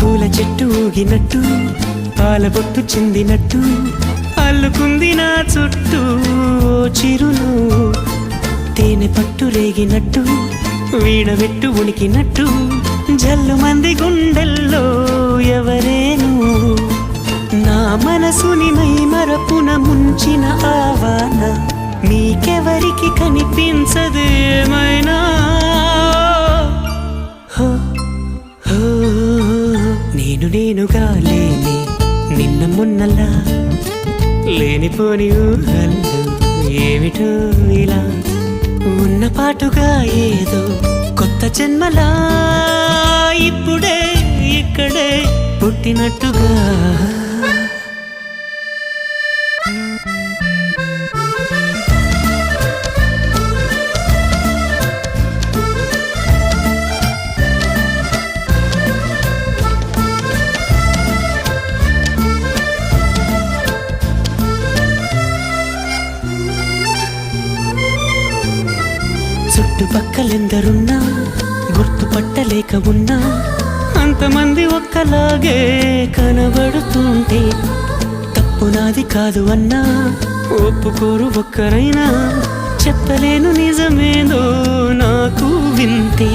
పూల చెట్టు ఊగినట్టు పాల బొట్టు చిందినట్టు అల్లుకుంది నా చుట్టూ చిరును తేనె పట్టు రేగినట్టు వీడబెట్టు ఉనికినట్టు జల్లు మంది గుండెల్లో ఎవరేను నా మనసుని మై మరపున ముంచిన ఆవాన నీకెవరికి కనిపించదు ఏమైనా నేనుగా లేని నిన్న మొన్నలా లేనిపోని ఊహల్లో ఏమిటో ఇలా ఉన్న పాటుగా ఏదో కొత్త జన్మలా ఇప్పుడే ఇక్కడే పుట్టినట్టుగా చుట్టుపక్కలెందరున్నా గుర్తుపట్టలేక ఉన్నా అంతమంది ఒక్కలాగే కనబడుతుంటే తప్పు నాది కాదు అన్నా ఒప్పుకోరు ఒక్కరైనా చెప్పలేను నిజమేదో నాకు వింతే